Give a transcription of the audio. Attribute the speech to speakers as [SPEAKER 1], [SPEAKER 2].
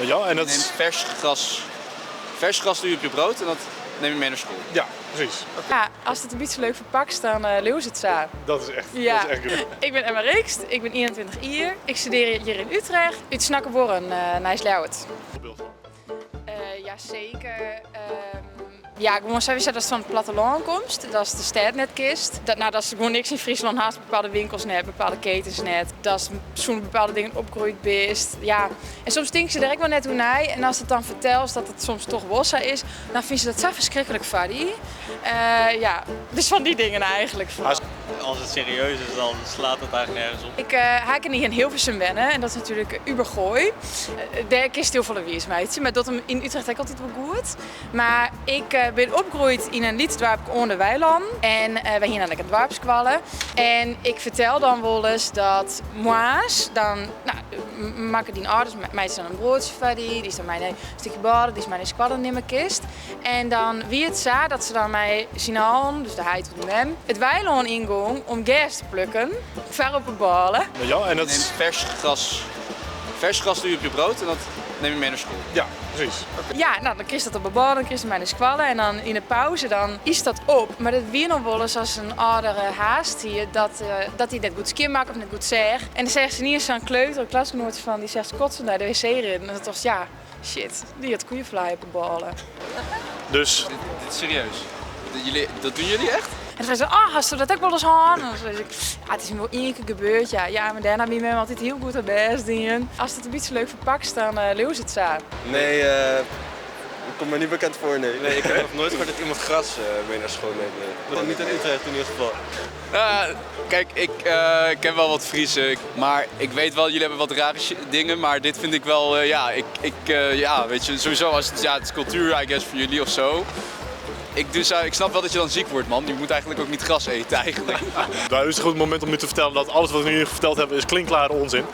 [SPEAKER 1] Ja, en
[SPEAKER 2] Je
[SPEAKER 1] dat
[SPEAKER 2] neemt vers gras doe je op je brood en dat neem je mee naar school.
[SPEAKER 1] Ja, precies.
[SPEAKER 3] Ja, als het een beetje leuk verpakt is, dan leeuw het zo.
[SPEAKER 1] Dat is echt,
[SPEAKER 3] Ja.
[SPEAKER 1] dat is echt goed.
[SPEAKER 3] Ik ben Emma Rikst, ik ben 21 jaar. Ik studeer hier in Utrecht. Uit Snakkenborren, naast Ljouwert.
[SPEAKER 1] Voorbeeld van.
[SPEAKER 3] Ja, zeker. Ja, gewoon sowieso dat het van het platteland komt. Dat is de stad net kist. Dat is gewoon niks in Friesland haast bepaalde winkels net, bepaalde ketens net. Dat is zo'n bepaalde dingen opgroeid best. Ja. En soms denken ze er ook wel net hoe naar. En als het dan vertelt dat het soms toch wossa is, dan vinden ze dat zo verschrikkelijk funny. Ja, dus van die dingen eigenlijk.
[SPEAKER 4] Als het serieus is, dan slaat het eigenlijk nergens op.
[SPEAKER 3] Ik haak niet in Hilversum wennen en dat is natuurlijk Ubergooi. Daar kist heel veel wies, meidje, maar dat in Utrecht ook altijd wel goed. Maar ik ben opgegroeid in een lietsdorp onder Weiland en wij hier naar het dorpskwallen. En ik vertel dan wel eens dat moa's dan, maken die ouders, meisjes dan een broodje van die is dan mij een stukje borden, die is mij een squallen in mijn kist. En dan wie het zei dat ze dan mij zien aan, dus de heid van de mem, het Weiland ingang om gas te plukken, ver op de ballen.
[SPEAKER 1] Ja, en
[SPEAKER 2] Je
[SPEAKER 1] dat
[SPEAKER 2] neemt vers gras doe je op je brood en dat neem je mee naar school.
[SPEAKER 1] Ja, precies.
[SPEAKER 3] Ja, dan kreeg dat op de bal, dan kreeg ze mij de squallen en dan in de pauze dan is dat op. Maar dat weer nog wel eens als een oudere haast hier dat hij net goed skim maakt of net goed zegt. En dan zegt ze niet eens zo'n kleuter, een klasgenootje van, die zegt kotsen naar de wc in. En dat was ja, shit, die had koeienvlaai op de ballen.
[SPEAKER 1] Dus
[SPEAKER 2] Dit is serieus. Dat doen jullie echt?
[SPEAKER 3] En dan zei ze, hast du dat ook wel eens aan? En dan zei ik, ja, het is me wel één keer gebeurd, ja. Ja, maar daarna ben je me altijd heel goed aan best dingen. Als het een beetje leuk verpakt is, dan leeuw het zo.
[SPEAKER 5] Nee, ik kom me niet bekend voor, nee.
[SPEAKER 4] Nee, ik heb nog nooit gehoord dat iemand gras mee naar school neemt. Dat niet in Utrecht in ieder geval.
[SPEAKER 2] Kijk, ik ken wel wat Friese, maar ik weet wel, jullie hebben wat rare dingen, maar dit vind ik wel, weet je, sowieso als het is cultuur, I guess, voor jullie of zo. Ik snap wel dat je dan ziek wordt, man. Je moet eigenlijk ook niet gras eten, eigenlijk.
[SPEAKER 1] nou, is het goed moment om nu te vertellen dat alles wat we nu verteld hebben is klinkklare onzin.